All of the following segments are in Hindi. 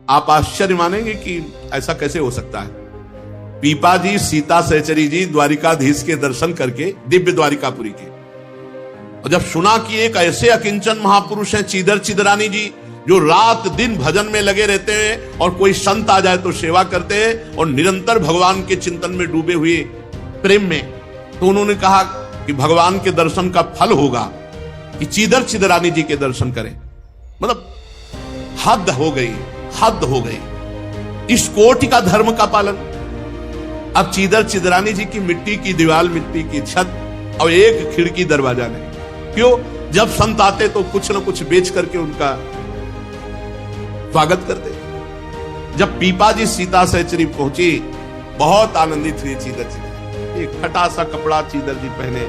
आप आश्चर्य मानेंगे कि ऐसा कैसे हो सकता है। पीपा जी, सीता सहचरी जी द्वारिकाधीश के दर्शन करके दिव्य द्वारिकापुरी के, और जब सुना कि एक ऐसे अकिंचन महापुरुष हैं चीदर चिदरानी जी, जो रात दिन भजन में लगे रहते हैं और कोई संत आ जाए तो सेवा करते हैं और निरंतर भगवान के चिंतन में डूबे हुए प्रेम में, तो उन्होंने कहा कि भगवान के दर्शन का फल होगा कि चीदर चिदरानी जी के दर्शन करें। मतलब हद हो गई, हद हो गई। इस कोटि का धर्म का पालन। अब चीदर चिदरानी जी की मिट्टी की दीवार, मिट्टी की छत और एक खिड़की दरवाजा नहीं। क्यों? जब संत आते तो कुछ न कुछ बेच करके उनका स्वागत करते। जब पीपा जी सीता सहचरी पहुंची, बहुत आनंदित हुई चीदर चिदरानी। एक फटा सा कपड़ा चीदर जी पहने,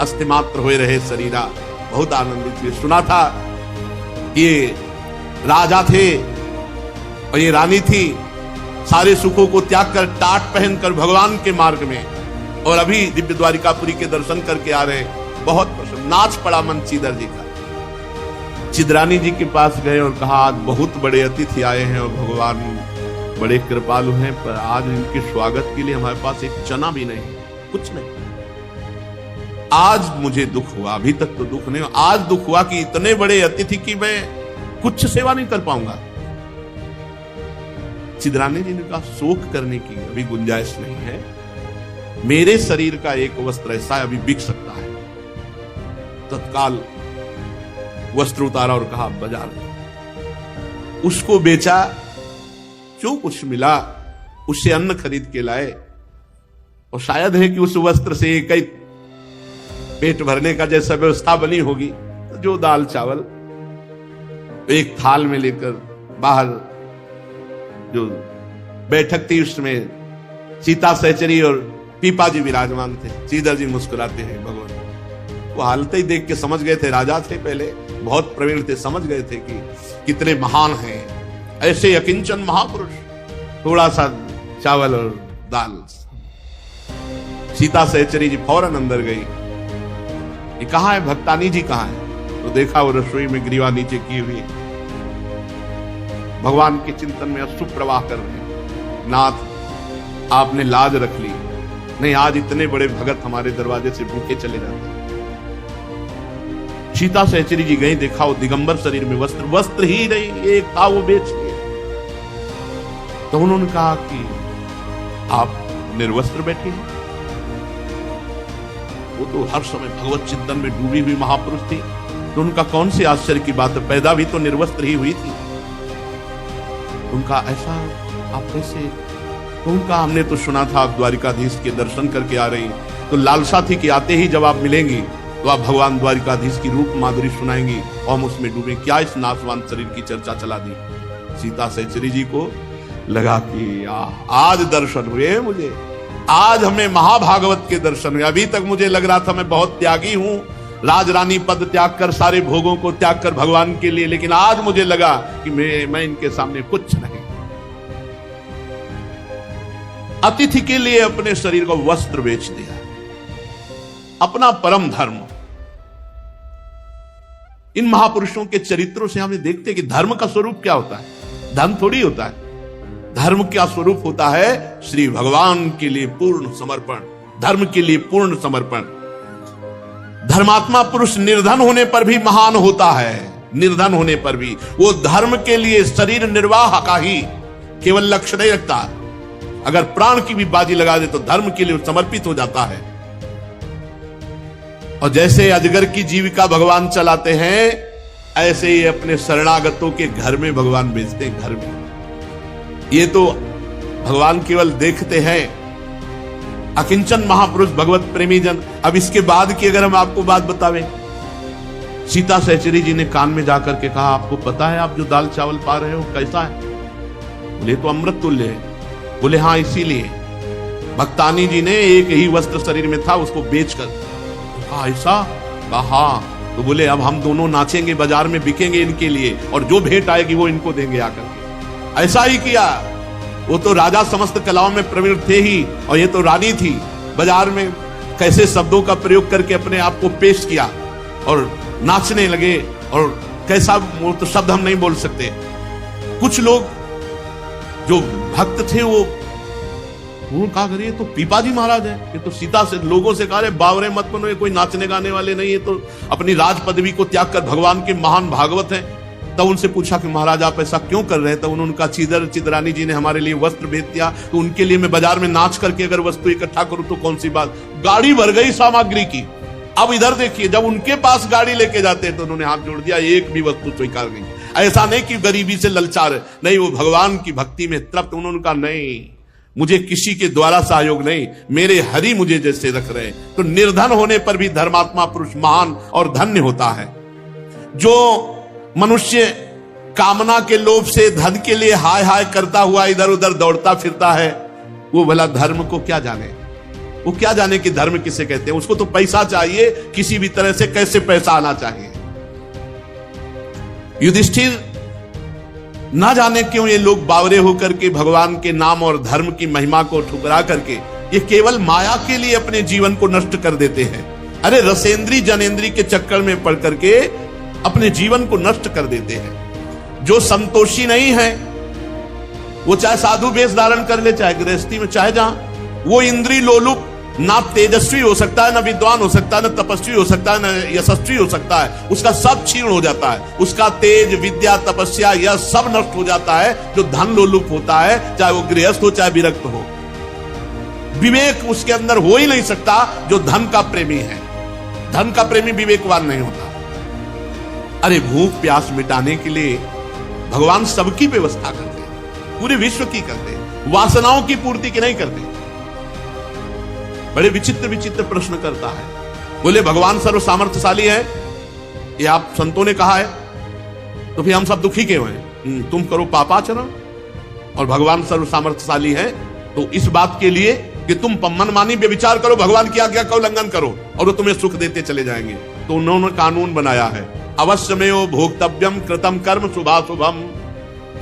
अस्थिमात्र हुए रहे शरीरा, बहुत आनंदित हुए। सुना था ये राजा थे और ये रानी थी, सारे सुखों को त्याग कर टाट पहनकर भगवान के मार्ग में, और अभी दिव्य द्वारिकापुरी के दर्शन करके आ रहे। बहुत प्रसन्न, नाच पड़ा मन चीदर जी का। चिदरानी जी के पास गए और कहा, आज बहुत बड़े अतिथि आए हैं और भगवान बड़े कृपालु हैं, पर आज इनके स्वागत के लिए हमारे पास एक चना भी नहीं, कुछ नहीं। आज मुझे दुख हुआ, अभी तक तो दुख नहीं हुआ, आज दुख हुआ कि इतने बड़े अतिथि की मैं कुछ सेवा नहीं कर पाऊंगा। चिदरानी जी ने कहा, शोक करने की अभी गुंजाइश नहीं है, मेरे शरीर का एक वस्त्र ऐसा अभी बिक सकता है। तत्काल वस्त्र उतारा और कहा, बाजार में उसको बेचा, जो कुछ मिला उससे अन्न खरीद के लाए, और शायद है कि उस वस्त्र से एक ही पेट भरने का जैसा व्यवस्था बनी होगी, तो जो दाल चावल एक थाल में लेकर बाहर जो बैठक थी उसमें सीता सहचरी और पीपा जी विराजमान थे। चीदर जी मुस्कुराते हैं। भगवान वो हालत ही देख के समझ गए थे, राजा थे पहले, बहुत प्रवीण थे, समझ गए थे कि कितने महान हैं ऐसे अकिंचन महापुरुष। थोड़ा सा चावल और दाल। सीता सहचरी जी फौरन अंदर गई, ये कहाँ है, भक्तानी जी कहाँ है? तो देखा वो रसोई में ग्रीवा नीचे की हुई, भगवान के चिंतन में अश्रु प्रवाह कर रहे हैं। नाथ, आपने लाज रख ली, नहीं आज इतने बड़े भगत हमारे दरवाजे से भूखे चले जाते। सीता सहचरी जी गई, देखा वो दिगंबर शरीर में वस्त्र ही नहीं, एक था वो बेच लिए। तो उन्होंने कहा कि आप निर्वस्त्र बैठे हैं। वो तो हर समय भगवत चिंतन में डूबी हुई महापुरुष थी, तो उनका कौन सी आश्चर्य की बात है, पैदा भी तो निर्वस्त्र ही हुई थी। उनका ऐसा आप कैसे? तो उनका हमने तो सुना था आप द्वारिकाधीश के दर्शन करके आ रही, तो लालसा थी कि आते ही जब आप मिलेंगी तो आप भगवान द्वारिकाधीश की रूप माधुरी सुनाएंगी और हम उसमें डूबे। क्या इस नाशवान शरीर की चर्चा चला दी। सीता सहचरी जी को लगा कि आज दर्शन हुए मुझे, आज हमें महाभागवत के दर्शन हुए। अभी तक मुझे लग रहा था मैं बहुत त्यागी हूं, राजरानी पद त्याग कर, सारे भोगों को त्याग कर भगवान के लिए, लेकिन आज मुझे लगा कि मैं इनके सामने कुछ नहीं। अतिथि के लिए अपने शरीर को वस्त्र बेच दिया, अपना परम धर्म। इन महापुरुषों के चरित्रों से हमें देखते कि धर्म का स्वरूप क्या होता है। धर्म थोड़ी होता है, धर्म क्या स्वरूप होता है? श्री भगवान के लिए पूर्ण समर्पण, धर्म के लिए पूर्ण समर्पण। धर्मात्मा पुरुष निर्धन होने पर भी महान होता है, निर्धन होने पर भी वो धर्म के लिए शरीर निर्वाह का ही केवल लक्ष्य नहीं रखता, अगर प्राण की भी बाजी लगा दे तो धर्म के लिए समर्पित हो जाता है। और जैसे अजगर की जीविका भगवान चलाते हैं, ऐसे ही अपने शरणागतों के घर में भगवान भेजते हैं, घर में। ये तो भगवान केवल देखते हैं, अकिंचन महापुरुष भगवत प्रेमी जन। अब इसके बाद की अगर हम आपको बात बतावें, सीता सहचरी जी ने कान में जाकर के कहा, आपको पता है आप जो दाल चावल पा रहे हो कैसा है? बोले तो अमृत तुल्य है। बोले हाँ, इसीलिए भक्तानी जी ने एक ही वस्त्र शरीर में था उसको बेचकर। कहा ऐसा? कहा। तो बोले अब हम दोनों नाचेंगे, बाजार में बिकेंगे इनके लिए, और जो भेंट आएगी वो इनको देंगे आकर के। ऐसा ही किया। वो तो राजा समस्त कलाओं में प्रवीण थे ही, और ये तो रानी थी। बाजार में कैसे शब्दों का प्रयोग करके अपने आप को पेश किया और नाचने लगे, और कैसा वो तो शब्द हम नहीं बोल सकते। कुछ लोग जो भक्त थे वो उन्होंने कहा करिए तो पीपाजी महाराज है, ये तो सीता से लोगों से कहा रहे बावरे मत बनो, ये कोई नाचने गाने वाले नहीं, ये तो अपनी राज पदवी को त्याग कर भगवान के महान भागवत हैं। तब उनसे पूछा कि महाराज आप ऐसा क्यों कर रहे हैं? तब उन्होंने कहा चिदरानी जी ने हमारे लिए वस्त्र भेज दिया, तो उनके लिए मैं बाजार में नाच करके अगर वस्तु इकट्ठा करूं तो कौन सी बात। गाड़ी भर गई सामग्री की। अब इधर देखिए, जब उनके पास गाड़ी लेके जाते हैं तो उन्होंने हाथ जोड़ दिया, एक भी वस्तु स्वीकार नहीं। ऐसा नहीं कि गरीबी से ललचार, नहीं, वो भगवान की भक्ति में तृप्त। उन्होंने कहा नहीं, मुझे किसी के द्वारा सहयोग नहीं, मेरे हरि मुझे जैसे रख रहे। तो निर्धन होने पर भी धर्मात्मा पुरुष महान और धन्य होता है। जो मनुष्य कामना के लोभ से धन के लिए हाय हाय करता हुआ इधर उधर दौड़ता फिरता है, वो भला धर्म को क्या जाने? वो क्या जाने कि धर्म किसे कहते हैं? उसको तो पैसा चाहिए, किसी भी तरह से कैसे पैसा आना चाहिए। युधिष्ठिर ना जाने क्यों ये लोग बावरे होकर के भगवान के नाम और धर्म की महिमा को ठुकरा करके ये केवल माया के लिए अपने जीवन को नष्ट कर देते हैं। अरे रसेंद्री जनेंद्री के चक्कर में पड़ करके अपने जीवन को नष्ट कर देते हैं। जो संतोषी नहीं है वो चाहे साधु वेश धारण कर ले, चाहे गृहस्थी में, चाहे जहां, वो इंद्री लोलुप ना तेजस्वी हो सकता है, ना विद्वान हो सकता है, ना तपस्वी हो सकता है, ना यशस्वी हो सकता है। उसका सब क्षीण हो जाता है, उसका तेज, विद्या, तपस्या, यह सब नष्ट हो जाता है। जो धन लोलुप होता है, चाहे वो गृहस्थ हो चाहे विरक्त हो, विवेक उसके अंदर हो ही नहीं सकता। जो धन का प्रेमी है, धन का प्रेमी विवेकवान नहीं होता। अरे भूख प्यास मिटाने के लिए भगवान सबकी व्यवस्था करते हैं, पूरे विश्व की करते हैं, वासनाओं की पूर्ति की नहीं करते। बड़े विचित्र विचित्र प्रश्न करता है। बोले भगवान सर्व सामर्थ्यशाली है, ये आप संतों ने कहा है, तो फिर हम सब दुखी क्यों हैं? तुम करो पापाचरण और भगवान सर्व सामर्थ्यशाली है, तो इस बात के लिए कि तुम मनमानी व्यभिचार करो, भगवान की आज्ञा का उल्लंघन करो और वो तुम्हें सुख देते चले जाएंगे। तो उन्होंने कानून बनाया है, अवश्यमेव भोक्तव्यम कृतम कर्म शुभाशुभम।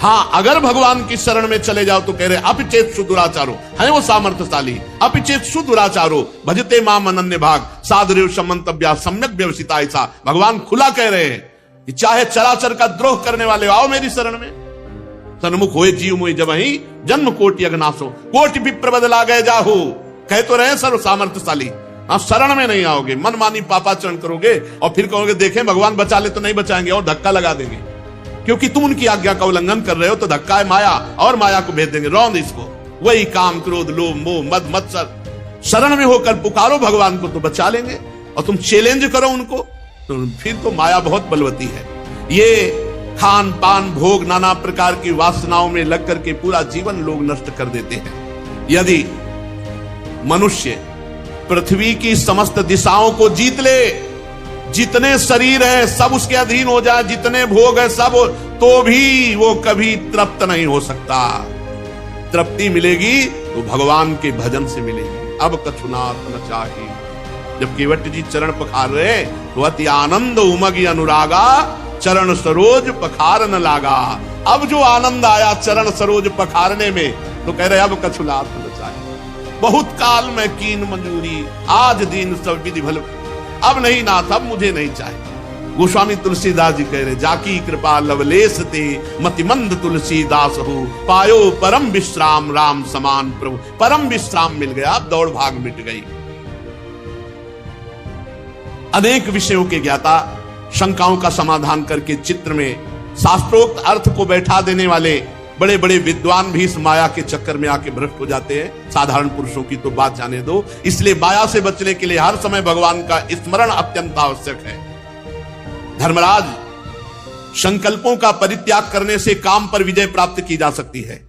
हाँ, अगर भगवान की शरण में चले जाओ तो कह रहे अपिचेत सुदुराचारो, है वो सामर्थ्यशाली, अपिचेत सुदुराचारो भजते माम अनन्य भाग साधुरेव समंतव्या सम्यक व्यवसिता। ऐसा भगवान खुला कह रहे हैं कि चाहे चराचर का द्रोह करने वाले आओ मेरी शरण में। सन्मुख होए जीव मोहि जब ही जन्म कोटि अग्नासो कोटि विप्र बदला गए जाहु। कह तो रहे सर्व सामर्थ्यशाली, आप शरण में नहीं आओगे, मनमानी पापाचरण करोगे और फिर कहोगे देखें भगवान बचा ले, तो नहीं बचाएंगे और धक्का लगा देंगे, क्योंकि तुम उनकी आज्ञा का उल्लंघन कर रहे हो। तो धक्का है माया, और माया को भेज देंगे, रौंद इसको। वही काम, क्रोध, लोभ, मोह, मद, मत्सर। शरण में होकर पुकारो भगवान को तो बचा लेंगे, और तुम चैलेंज करो उनको तो फिर तो माया बहुत बलवती है। ये खान पान भोग नाना प्रकार की वासनाओं में लग करके पूरा जीवन लोग नष्ट कर देते हैं। यदि मनुष्य पृथ्वी की समस्त दिशाओं को जीत ले, जितने शरीर है सब उसके अधीन हो जाए, जितने भोग है सब, तो भी वो कभी तृप्त नहीं हो सकता। तृप्ति मिलेगी तो भगवान के भजन से मिलेगी। अब कछुनाथ न चाहिए। जब केवट जी चरण पखार रहे तो अति आनंद उमगी अनुरागा चरण सरोज पखार न लागा। अब जो आनंद आया चरण सरोज पखारने में, तो कह रहे अब कछुनाथ न चाहिए। बहुत काल में कीन मंजूरी, आज दीन सब विधि भल, अब नहीं नाथ, अब मुझे नहीं चाहिए। गोस्वामी तुलसीदास जी कह रहे जाकी कृपा लवलेश ते मतिमंद तुलसीदास हो पायो परम विश्राम राम समान प्रभु। परम विश्राम मिल गया, अब दौड़ भाग मिट गई। अनेक विषयों के ज्ञाता, शंकाओं का समाधान करके चित्र में शास्त्रोक्त अर्थ को बैठा देने वाले बड़े बड़े विद्वान भी इस माया के चक्कर में आके भ्रष्ट हो जाते हैं। साधारण पुरुषों की तो बात जाने दो। इसलिए माया से बचने के लिए हर समय भगवान का स्मरण अत्यंत आवश्यक है। धर्मराज, संकल्पों का परित्याग करने से काम पर विजय प्राप्त की जा सकती है।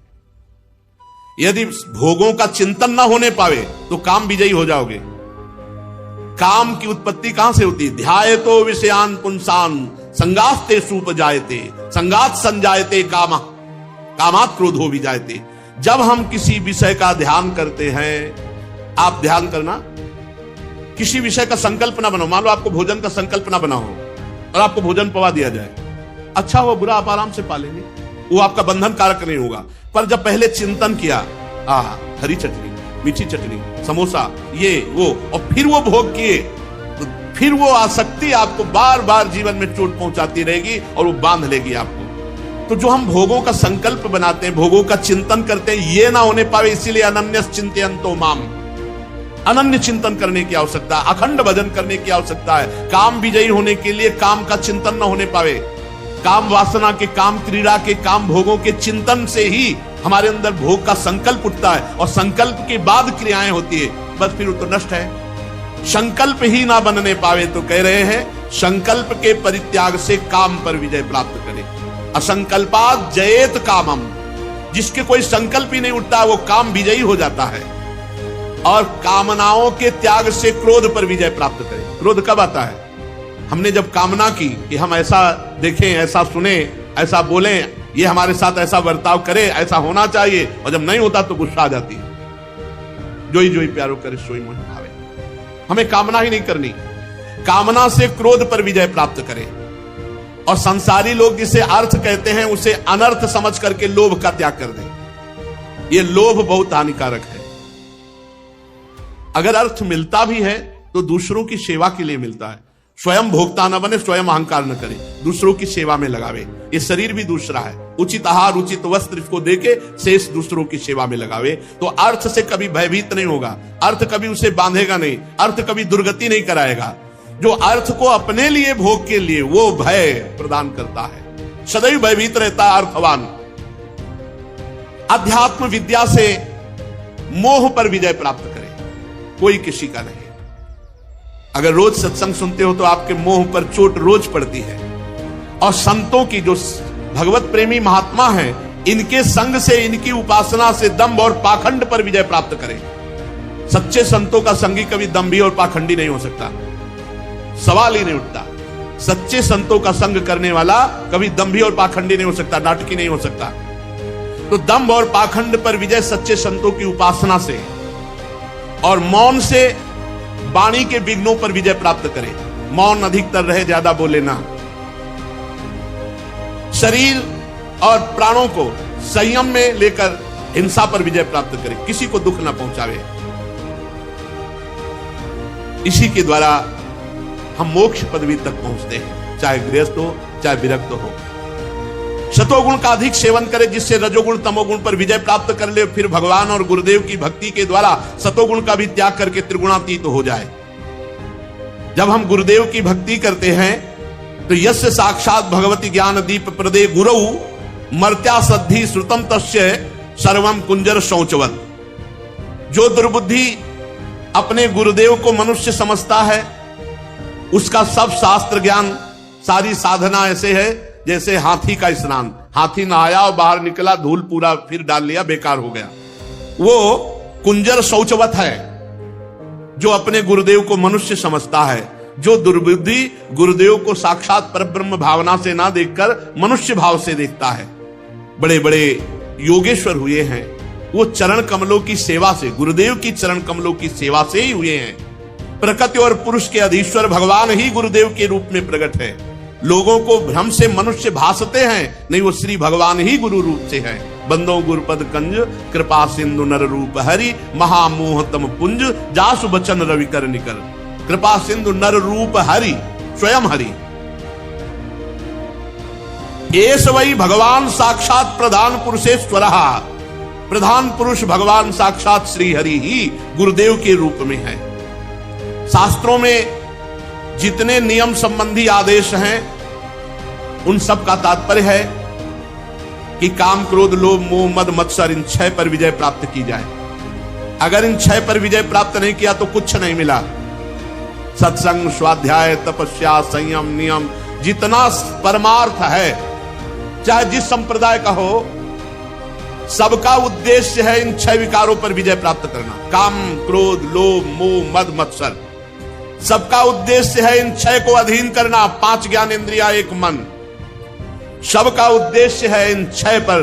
यदि भोगों का चिंतन न होने पावे तो काम विजयी हो जाओगे। काम की उत्पत्ति कहां से होती है? ध्यायतो विषयान पुंसान संगास्ते सुपजायते संगात संजायते कामा कामात क्रोधो विजायते। जब हम किसी विषय का ध्यान करते हैं, आप ध्यान करना, किसी विषय का संकल्प ना बनाओ। मान लो आपको भोजन का संकल्प ना बना हो और आपको भोजन पवा दिया जाए, अच्छा हो बुरा आप आराम से पालेंगे, वो आपका बंधन कारक नहीं होगा। पर जब पहले चिंतन किया, हरी चटनी, मीठी चटनी, समोसा, ये वो, और फिर वो भोग किए, तो फिर वो आसक्ति आपको बार बार जीवन में चोट पहुंचाती रहेगी और वो बांध लेगी आपको। तो जो हम भोगों का संकल्प बनाते हैं, भोगों का चिंतन करते हैं, ये ना होने पावे, इसीलिए अनन्यस चिंतयन्तो माम, अनन्य चिंतन करने की आवश्यकता, अखंड भजन करने की आवश्यकता है। काम विजयी होने के लिए काम का चिंतन न होने पावे, काम वासना के, काम क्रीड़ा के, काम भोगों के चिंतन से ही हमारे अंदर भोग का संकल्प उठता है, और संकल्प के बाद क्रियाएं होती है, बस फिर वो तो नष्ट है। संकल्प ही ना बनने पावे तो कह रहे हैं संकल्प के परित्याग से काम पर विजय प्राप्त करें। असंकल्पात जयेत कामम, जिसके कोई संकल्प ही नहीं उठता वो काम विजयी हो जाता है। और कामनाओं के त्याग से क्रोध पर विजय प्राप्त करें। क्रोध कब आता है? हमने जब कामना की कि हम ऐसा देखें, ऐसा सुने, ऐसा बोलें, ये हमारे साथ ऐसा बर्ताव करे, ऐसा होना चाहिए, और जब नहीं होता तो गुस्सा आ जाती है। जोई जोई प्यारो करे सोई मन भावे। हमें कामना ही नहीं करनी, कामना से क्रोध पर विजय प्राप्त करें। और संसारी लोग जिसे अर्थ कहते हैं उसे अनर्थ समझ करके लोभ का त्याग कर दें। यह लोभ बहुत हानिकारक है। अगर अर्थ मिलता भी है तो दूसरों की सेवा के लिए मिलता है। स्वयं भोक्ता न बने, स्वयं अहंकार न करे, दूसरों की सेवा में लगावे। ये शरीर भी दूसरा है, उचित आहार, उचित वस्त्र इसको देके शेष दूसरों की सेवा में लगावे, तो अर्थ से कभी भयभीत नहीं होगा, अर्थ कभी उसे बांधेगा नहीं, अर्थ कभी दुर्गति नहीं कराएगा। जो अर्थ को अपने लिए, भोग के लिए, वो भय प्रदान करता है, सदैव भयभीत रहता है अर्थवान। अध्यात्म विद्या से मोह पर विजय प्राप्त करे, कोई किसी का नहीं। अगर रोज सत्संग सुनते हो तो आपके मोह पर चोट रोज पड़ती है। और संतों की, जो भगवत प्रेमी महात्मा हैं, इनके संग से, इनकी उपासना से दंभ और पाखंड पर विजय प्राप्त करें। सच्चे संतों का संगी कभी दंभी और पाखंडी नहीं हो सकता, सवाल ही नहीं उठता। सच्चे संतों का संग करने वाला कभी दंभी और पाखंडी नहीं हो सकता, नाटकी नहीं हो सकता। तो दंभ और पाखंड पर विजय सच्चे संतों की उपासना से, और मौन से वाणी के विघ्नों पर विजय प्राप्त करें। मौन अधिकतर रहे, ज्यादा बोले ना। शरीर और प्राणों को संयम में लेकर हिंसा पर विजय प्राप्त करें, किसी को दुख ना पहुंचावे। इसी के द्वारा हम मोक्ष पदवी तक पहुंचते हैं, चाहे गृहस्थ हो, चाहे विरक्त हो। सतोगुण का अधिक सेवन करे, जिससे रजोगुण तमोगुण पर विजय प्राप्त कर ले, फिर भगवान और गुरुदेव की भक्ति के द्वारा सतोगुण का भी त्याग करके त्रिगुणातीत हो जाए। जब हम गुरुदेव की भक्ति करते हैं तो यस्य साक्षात भगवती ज्ञान दीप प्रदे गुरु मर्त्या सद्धि श्रुतम तस्य सर्वम कुंजर शौचवत। जो दुर्बुद्धि अपने गुरुदेव को मनुष्य समझता है, उसका सब शास्त्र ज्ञान, सारी साधना ऐसे है जैसे हाथी का स्नान। हाथी नहाया और बाहर निकला, धूल पूरा फिर डाल लिया, बेकार हो गया। वो कुंजर शौचवत है जो अपने गुरुदेव को मनुष्य समझता है। जो दुर्बुद्धि गुरुदेव को साक्षात परब्रह्म भावना से ना देखकर मनुष्य भाव से देखता है। बड़े बड़े योगेश्वर हुए हैं, वो चरण कमलों की सेवा से, गुरुदेव की चरण कमलों की सेवा से ही हुए हैं। प्रकृति और पुरुष के अधीश्वर भगवान ही गुरुदेव के रूप में प्रकट है। लोगों को भ्रम से मनुष्य भासते हैं, नहीं, वो श्री भगवान ही गुरु रूप से है। बंदो गुरुपद कंज कृपा सिंधु नर रूप हरि महामोहतम पुंज जासु बचन रवि कर निकर। कृपा सिंधु नर रूप हरि, स्वयं हरि। एस वही भगवान साक्षात प्रधान पुरुषेश्वर। प्रधान पुरुष भगवान साक्षात श्री हरि ही गुरुदेव के रूप में है। शास्त्रों में जितने नियम संबंधी आदेश हैं उन सब का तात्पर्य है कि काम क्रोध लोभ मोह मद मत्सर, इन 6 पर विजय प्राप्त की जाए। अगर इन 6 पर विजय प्राप्त नहीं किया तो कुछ नहीं मिला। सत्संग, स्वाध्याय, तपस्या, संयम, नियम, जितना परमार्थ है, चाहे जिस संप्रदाय का हो, सबका उद्देश्य है इन 6 विकारों पर विजय प्राप्त करना। काम क्रोध लोभ मोह मद मत्सर, सबका उद्देश्य है इन 6 को अधीन करना। 5 ज्ञान इंद्रिया, 1 मन, सबका उद्देश्य है इन 6 पर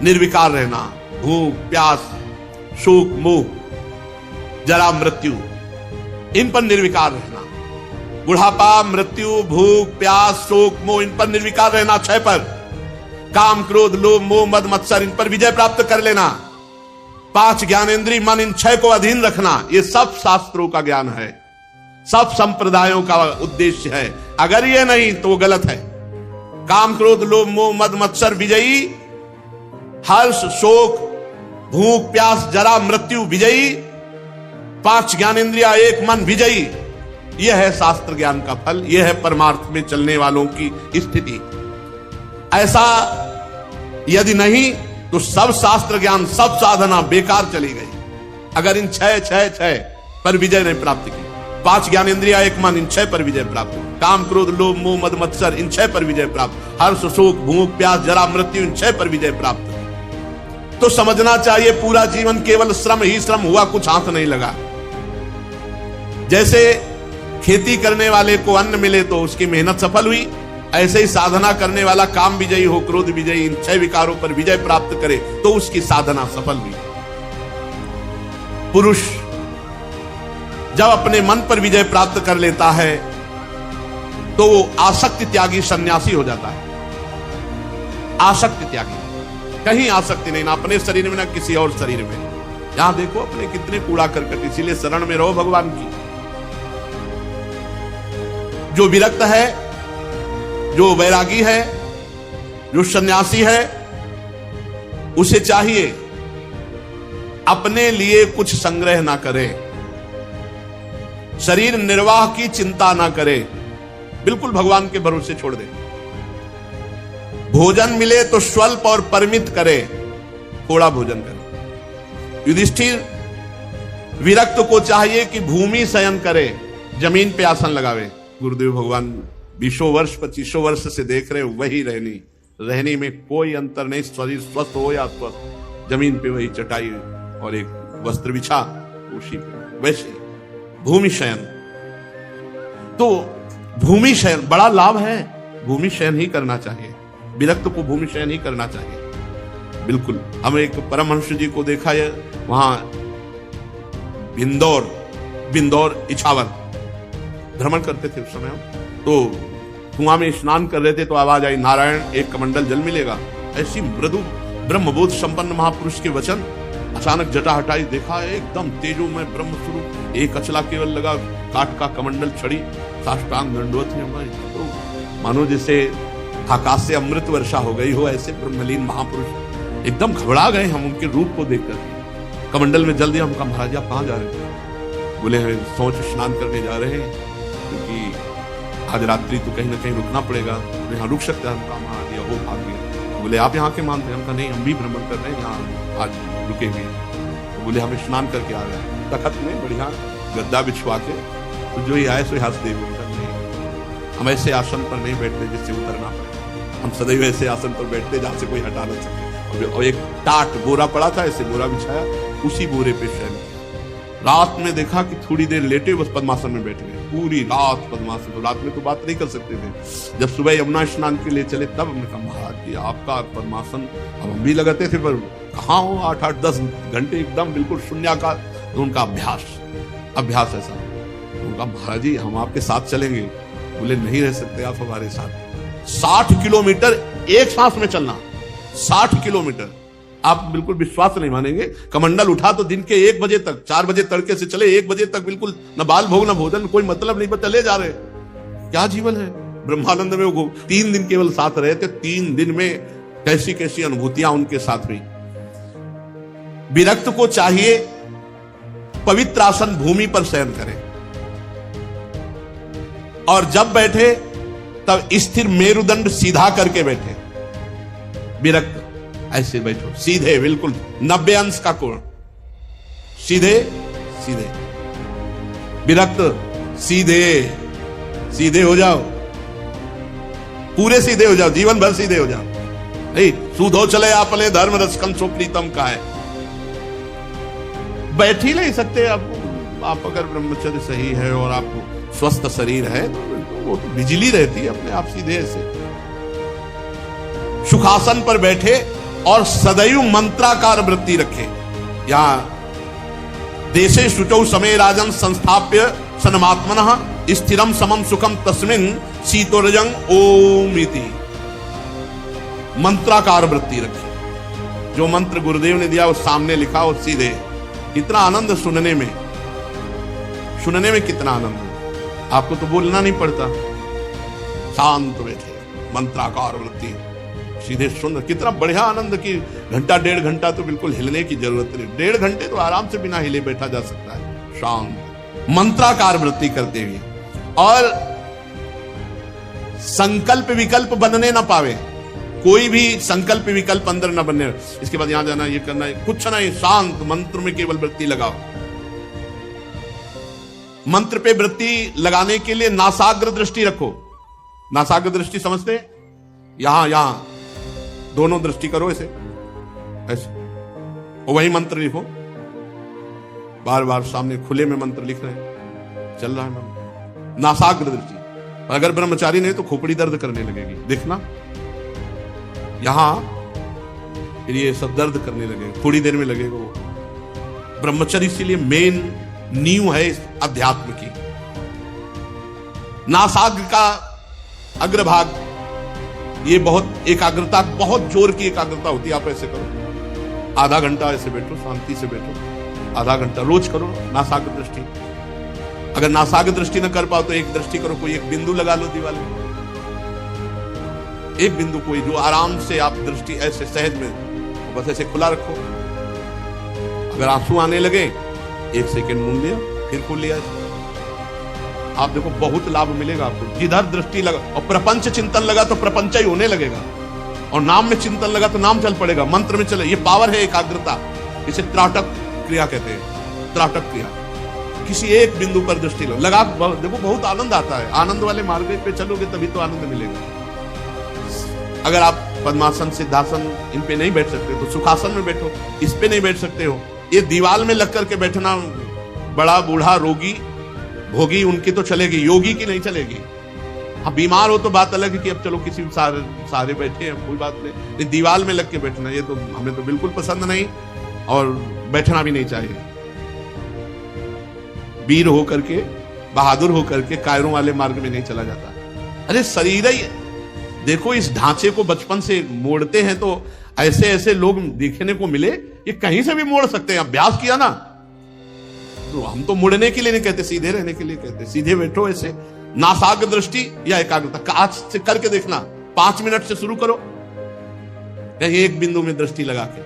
निर्विकार रहना। भूख प्यास शोक मोह जरा मृत्यु, इन पर निर्विकार रहना। बुढ़ापा मृत्यु भूख प्यास शोक मोह, इन पर निर्विकार रहना। 6 पर काम क्रोध लोभ मोह मद मत्सर, इन पर विजय प्राप्त कर लेना। 5 ज्ञानेंद्रिय मन, इन 6 को अधीन रखना। ये सब शास्त्रों का ज्ञान है, सब संप्रदायों का उद्देश्य है। अगर ये नहीं तो वो गलत है। काम क्रोध लोभ मोह मद मत्सर विजयी, हर्ष शोक भूख प्यास जरा मृत्यु विजयी, 5 ज्ञानेंद्रिया एक मन विजयी। यह है शास्त्र ज्ञान का फल, यह है परमार्थ में चलने वालों की स्थिति। ऐसा यदि नहीं तो सब शास्त्र ज्ञान सब साधना बेकार चली गई। अगर इन छह पर विजय नहीं प्राप्त की, 5 ज्ञानेंद्रिया एक मन, इन 6 पर विजय प्राप्त, काम क्रोध लोभ मोह मद मत्सर, इन 6 पर विजय प्राप्त, हर्ष शोक भूख प्यास जरा मृत्यु, इन 6 पर विजय प्राप्त, तो समझना चाहिए पूरा जीवन केवल श्रम ही श्रम हुआ, कुछ हाथ नहीं लगा। जैसे खेती करने वाले को अन्न मिले तो उसकी मेहनत सफल हुई, ऐसे ही साधना करने वाला काम विजयी हो, क्रोध विजयी, इन 6 विकारों पर विजय प्राप्त करे तो उसकी साधना सफल हुई। पुरुष जब अपने मन पर विजय प्राप्त कर लेता है तो वो आसक्ति त्यागी सन्यासी हो जाता है। आसक्ति त्यागी, कहीं आसक्ति नहीं, ना अपने शरीर में ना किसी और शरीर में। यहां देखो अपने कितने कूड़ा करकट, इसीलिए शरण में रहो भगवान की। जो विरक्त है, जो वैरागी है, जो सन्यासी है, उसे चाहिए अपने लिए कुछ संग्रह ना करे, शरीर निर्वाह की चिंता ना करे, बिल्कुल भगवान के भरोसे छोड़ दे। भोजन मिले तो स्वल्प और परिमित करे, थोड़ा भोजन करे। युधिष्ठिर विरक्त को चाहिए कि भूमि शयन करे, जमीन पे आसन लगावे। गुरुदेव भगवान 20 वर्ष 25 वर्ष से देख रहे वही रहनी में कोई अंतर नहीं, शरीर स्वस्थ हो या अस्वस्थ, जमीन पे वही चटाई और एक वस्त्र बिछा उसी पे, वैसे भूमि शयन। तो भूमि शयन बड़ा लाभ है, भूमि शयन ही करना चाहिए, विरक्त को भूमि शयन ही करना चाहिए। बिल्कुल, हम एक परमहंस जी को देखा है, वहां बिंदौर इछावर भ्रमण करते थे उस समय हम, तो कुआं में स्नान कर रहे थे तो आवाज आई, नारायण एक कमंडल जल मिलेगा। ऐसी मृदु ब्रह्मबोध संपन्न महापुरुष के वचन, अचानक जटा हटाई, देखा एकदम तेजो में ब्रह्म स्वरूप, एक अचला केवल लगा, काट का कमंडल छड़ी, साष्टांग दंडवत है, तो मानो जैसे आकाश से अमृत वर्षा हो गई हो, ऐसे ब्रह्मलीन महापुरुष। एकदम घबरा गए हम उनके रूप को देखकर। कमंडल में जल दिया, हमका महाराज आप कहाँ जा रहे हैं? बोले सोच स्नान करने जा रहे हैं, क्योंकि आज रात्रि तो कहीं ना कहीं रुकना पड़ेगा। यहाँ रुक सकते हैं, हमका महाराज या वो भाग गया। बोले आप यहाँ के मानते हैं? हमका नहीं, हम भी भ्रमण कर रहे हैं, यहाँ आज रुके हुए। तो बोले हम स्नान करके आ रहे हैं। तखत में बढ़िया गद्दा बिछवा के, तो जो ही आए सो हंस देव, हम ऐसे आसन पर नहीं बैठते जिससे उतरना पड़े, हम सदैव ऐसे आसन पर बैठते जहां से कोई हटा ना सके। और एक टाट बोरा पड़ा था, ऐसे बोरा बिछाया, उसी बोरे पे शयन। रात में देखा कि थोड़ी देर लेटे बस पद्मासन में बैठ गए, पूरी रात पद्मासन। तो रात में तो बात नहीं कर सकते थे। जब सुबह यमुना स्नान के लिए चले तब हमने कहा महाराज जी आपका पद्मासन, अब हम भी लगाते थे पर कहाँ हो, 8-10 घंटे एकदम बिल्कुल शून्याकार। तो उनका अभ्यास ऐसा। उनका महाराज जी हम आपके साथ चलेंगे। बोले नहीं रह सकते आप हमारे साथ। 60 किलोमीटर एक सांस में चलना, 60 किलोमीटर। आप बिल्कुल विश्वास नहीं मानेंगे, कमंडल उठा तो दिन के 1 बजे तक, 4 बजे तड़के से चले, 1 बजे तक बिल्कुल न बाल भोग न भोजन, कोई मतलब नहीं, पर चले जा रहे। क्या जीवन है। ब्रह्मानंद में वो 3 दिन केवल साथ रहे थे। 3 दिन में कैसी कैसी अनुभूतियां उनके साथ हुई। विरक्त को चाहिए पवित्र आसन भूमि पर शयन करें, और जब बैठे तब स्थिर मेरुदंड सीधा करके बैठे। विरक्त ऐसे बैठो, सीधे, बिल्कुल 90 अंश का कोण, सीधे सीधे। विरक्त सीधे हो जाओ, पूरे सीधे हो जाओ, जीवन भर सीधे हो जाओ। नहीं सूधो चले आपने धर्म रसकम सो प्रीतम का है। बैठ ही नहीं सकते आप अगर ब्रह्मचर्य सही है और आपको स्वस्थ शरीर है तो वो तो बिजली रहती है अपने आप सीधे ऐसे। सुखासन पर बैठे और सदैव मंत्राकार वृत्ति रखे। यहां देशे शुचौ समय राजन संस्थाप्य सनमात्मनः स्थिरम समम सुखम तस्मिन् शीतोरजं ओम इति। मंत्राकार वृत्ति रखे। जो मंत्र गुरुदेव ने दिया वो सामने लिखा और सीधे। कितना आनंद सुनने में कितना आनंद। आपको तो बोलना नहीं पड़ता, शांत बैठे मंत्राकार वृत्ति, सीधे सुन। कितना बढ़िया आनंद की घंटा 1.5 घंटा तो बिल्कुल हिलने की जरूरत नहीं, 1.5 घंटे तो आराम से बिना हिले बैठा जा सकता है, शांत मंत्राकार वृत्ति करते हुए। और संकल्प विकल्प बनने ना पावे, कोई भी संकल्प विकल्प अंदर ना बनने, इसके बाद यहां जाना, ये करना है, कुछ नहीं, शांत मंत्र में केवल वृत्ति लगाओ। मंत्र पे वृत्ति लगाने के लिए नासाग्र दृष्टि रखो। नासाग्र दृष्टि समझते हैं? यहां दोनों दृष्टि करो ऐसे ऐसे, और वही मंत्र लिखो, बार बार सामने खुले में मंत्र लिख रहे हैं, चल रहा है मंत्र, नासाग्र दृष्टि। अगर ब्रह्मचारी नहीं तो खोपड़ी दर्द करने लगेगी, देखना यहां, फिर ये सब दर्द करने लगेगा, थोड़ी देर में लगेगा वो। ब्रह्मचर्य इसीलिए मेन नींव है इस अध्यात्म की। नासाग्र का अग्रभाग, ये बहुत एकाग्रता, बहुत जोर की एकाग्रता होती है। आप ऐसे करो, आधा घंटा ऐसे बैठो, शांति से बैठो, आधा घंटा रोज करो नासाग्र दृष्टि। अगर नासाग्र दृष्टि न कर पाओ तो एक दृष्टि करो, कोई एक बिंदु लगा लो दीवार में, एक बिंदु कोई जो आराम से आप दृष्टि ऐसे सहज में बस ऐसे खुला रखो। अगर आंसू आने लगे 1 सेकंड मूंद लिया, फिर खोल लिया। आप देखो बहुत लाभ मिलेगा आपको। जिधर दृष्टि लगा और प्रपंच चिंतन लगा तो प्रपंच ही होने लगेगा, और नाम में चिंतन लगा तो नाम चल पड़ेगा, मंत्र में चले। ये पावर है एकाग्रता, इसे त्राटक क्रिया कहते हैं, त्राटक क्रिया। किसी एक बिंदु पर दृष्टि लगा, देखो बहुत आनंद आता है। आनंद वाले मार्ग पे चलोगे तभी तो आनंद मिलेगा। अगर आप पद्मासन, सिद्धासन इन पे नहीं बैठ सकते तो सुखासन में बैठो, इस पे नहीं बैठ सकते हो, ये दीवार में लग करके बैठना, बड़ा बूढ़ा रोगी भोगी उनकी तो चलेगी, योगी की नहीं चलेगी। हाँ बीमार हो तो बात अलग है कि अब चलो किसी सहारे बैठे हैं, कोई बात नहीं। दीवार में लग के बैठना ये तो हमें तो बिल्कुल पसंद नहीं, और बैठना भी नहीं चाहिए। वीर हो करके, बहादुर हो करके कायरों वाले मार्ग में नहीं चला जाता। अरे शरीर ही देखो, इस ढांचे को बचपन से मोड़ते हैं तो ऐसे ऐसे लोग देखने को मिले, ये कहीं से भी मोड़ सकते हैं। अभ्यास किया ना, तो हम तो मुड़ने के लिए नहीं कहते, सीधे रहने के लिए कहते। सीधे बैठो ऐसे, नासाग्र दृष्टि या एकाग्रता आज से करके देखना। 5 मिनट से शुरू करो, कहीं एक बिंदु में दृष्टि लगा के।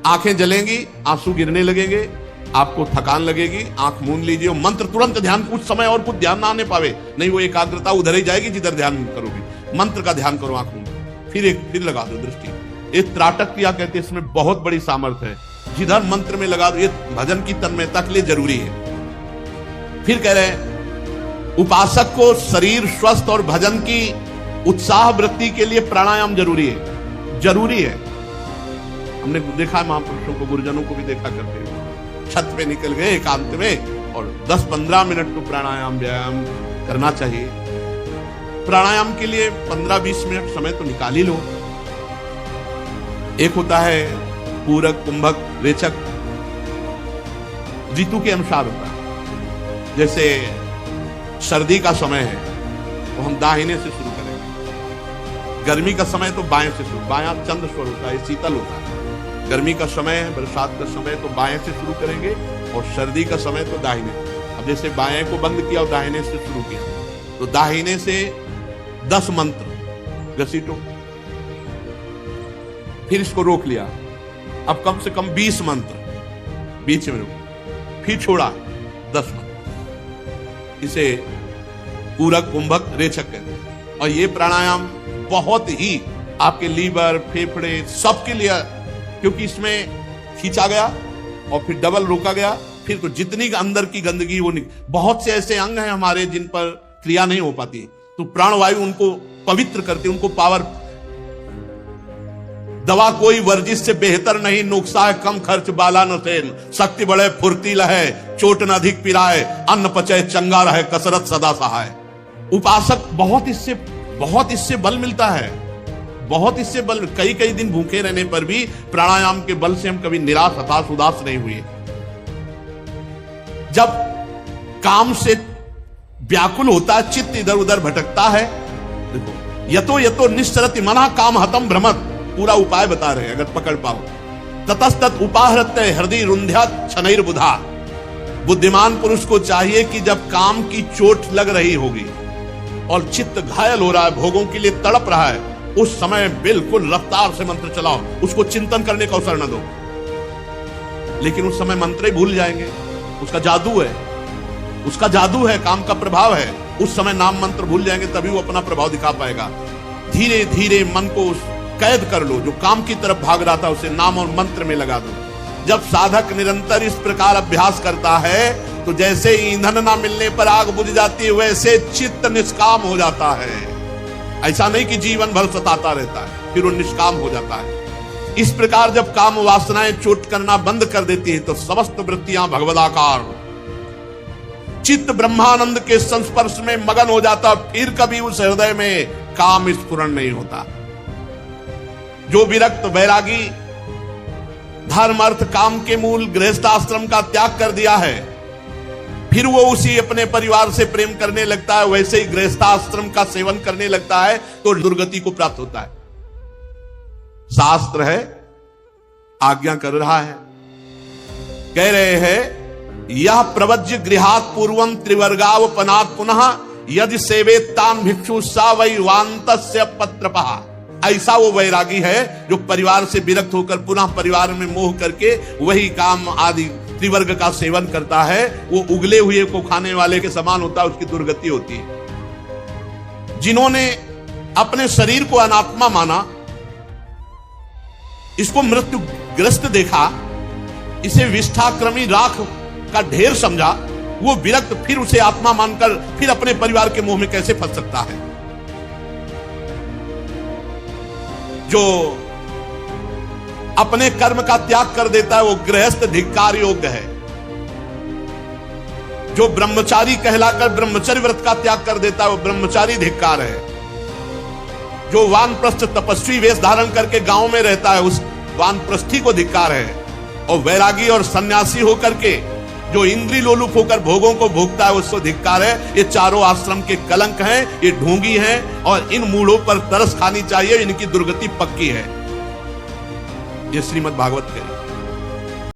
आंखें जलेंगी, आंसू गिरने लगेंगे, आपको थकान लगेगी, आंख मूंद लीजिए, मंत्र तुरंत ध्यान, कुछ समय और कुछ ध्यान ना आने पावे, नहीं वो एकाग्रता उधर ही जाएगी जिधर ध्यान करोगे। मंत्र का ध्यान करो आंखों में, फिर लगा दो दृष्टि। ये त्राटक क्रिया कहते हैं, इसमें बहुत बड़ी सामर्थ्य है। जिधर मंत्र में लगा दो, ये भजन की तन्मयता के लिए जरूरी है। फिर कह रहे हैं उपासक को शरीर स्वस्थ और भजन की उत्साह वृत्ति के लिए प्राणायाम जरूरी है, जरूरी है। हमने देखा है महापुरुषों को, गुरुजनों को भी देखा करते हुए, छत पे निकल गए एकांत में और 10-15 मिनट तो प्राणायाम व्यायाम करना चाहिए। प्राणायाम के लिए 15-20 मिनट समय तो निकाल ही लो। एक होता है पूरक, कुंभक, रेचक, ऋतु के अनुसार होता है। जैसे सर्दी का समय है तो हम दाहिने से शुरू करेंगे, गर्मी का समय तो बाएं से शुरू, बायां चंद्र स्वर होता है, शीतल होता है। गर्मी का समय है, बरसात का समय तो बाएं से शुरू करेंगे, और सर्दी का समय तो दाहिने। अब जैसे बाएं को बंद किया और दाहिने से शुरू किया, तो दाहिने से 10 मंत्र घसीटो, फिर इसको रोक लिया, अब कम से कम 20 मंत्र बीच में रोक, फिर छोड़ा 10 मंत्र। इसे पूरक, कुंभक, रेचक कहते हैं। और ये प्राणायाम बहुत ही आपके लीवर, फेफड़े सबके लिए, क्योंकि इसमें खींचा गया और फिर डबल रोका गया, फिर तो जितनी अंदर की गंदगी वो बहुत से ऐसे अंग हैं हमारे जिन पर क्रिया नहीं हो पाती, तो प्राणवायु उनको पवित्र करती, उनको पावर। दवा कोई वर्जिश से बेहतर नहीं, नुक्सा है कम खर्च बाला नसेन, शक्ति बढ़े फुर्तीला है, चोट न अधिक पिराए, अन्न पचे चंगा रहे, कसरत सदा सहाय। उपासक बहुत इससे बल मिलता है, बहुत इससे बल। कई दिन भूखे रहने पर भी प्राणायाम के बल से हम कभी निराश, हताश, उदास नहीं हुए। जब काम से व्याकुल होता है, चित्त इधर उधर भटकता है, देखो यतो निश्चरति मना काम हतम भ्रमत, पूरा उपाय बता रहे हैं अगर पकड़ पाओ। ततस्तत उपाहृत हृदय रुंध्यात शनैर्बुधा। बुद्धिमान पुरुष को चाहिए कि जब काम की चोट लग रही होगी, और चित्त घायल हो रहा है, भोगों के लिए तड़प रहा है, उस समय बिल्कुल रफ्तार से मंत्र चलाओ, उसको चिंतन करने का अवसर न दो। लेकिन उस समय मंत्र ही भूल जाएंगे, उसका जादू है, उसका जादू है, काम का प्रभाव है। उस समय नाम मंत्र भूल जाएंगे, तभी वो अपना प्रभाव दिखा पाएगा। धीरे धीरे मन को कैद कर लो, जो काम की तरफ भाग रहा था उसे नाम और मंत्र में लगा दो। जब साधक निरंतर इस प्रकार अभ्यास करता है तो जैसे ईंधन ना मिलने पर आग बुझ जाती है, वैसे चित्त निष्काम हो जाता है। ऐसा नहीं कि जीवन भर सताता रहता है, फिर वो निष्काम हो जाता है। इस प्रकार जब काम वासनाएं चोट करना बंद कर देती है तो समस्त वृत्तियां भगवदाकार, चित्त ब्रह्मानंद के संस्पर्श में मगन हो जाता, फिर कभी उस हृदय में काम स्फुरण नहीं होता। जो विरक्त वैरागी धर्म अर्थ काम के मूल गृहस्थाश्रम का त्याग कर दिया है, फिर वो उसी अपने परिवार से प्रेम करने लगता है, वैसे ही गृहस्थाश्रम का सेवन करने लगता है तो दुर्गति को प्राप्त होता है। शास्त्र है, आज्ञा कर रहा है, कह रहे हैं यह प्रवज्य गृहात पूर्वम त्रिवर्गावपनात् पुनः यदि सेवेत्तान भिक्षु सा वै वान्तस्य पत्रपः। ऐसा वो वैरागी है जो परिवार से विरक्त होकर पुनः परिवार में मोह करके वही काम आदि त्रिवर्ग का सेवन करता है। वो उगले हुए को खाने वाले के समान होता है, उसकी दुर्गति होती है। जिन्होंने अपने शरीर को अनात्मा माना, इसको मृत्युग्रस्त देखा, इसे विष्ठाक्रमी राख का ढेर समझा, वो विरक्त फिर उसे आत्मा मानकर फिर अपने परिवार के मोह में कैसे फंस सकता है। जो अपने कर्म का त्याग कर देता है वो गृहस्थ धिक्कार योग्य है। जो ब्रह्मचारी कहलाकर ब्रह्मचर्य व्रत का त्याग कर देता है वो ब्रह्मचारी धिक्कार है। जो वानप्रस्थ तपस्वी वेश धारण करके गांव में रहता है उस वानप्रस्थी को धिक्कार है। और वैरागी और सन्यासी होकर के जो इंद्रिय लोलुप होकर भोगों को भोगता है उसको धिक्कार है। ये चारों आश्रम के कलंक हैं, ये ढोंगी हैं और इन मूढ़ों पर तरस खानी चाहिए, इनकी दुर्गति पक्की है। ये श्रीमद् भागवत कह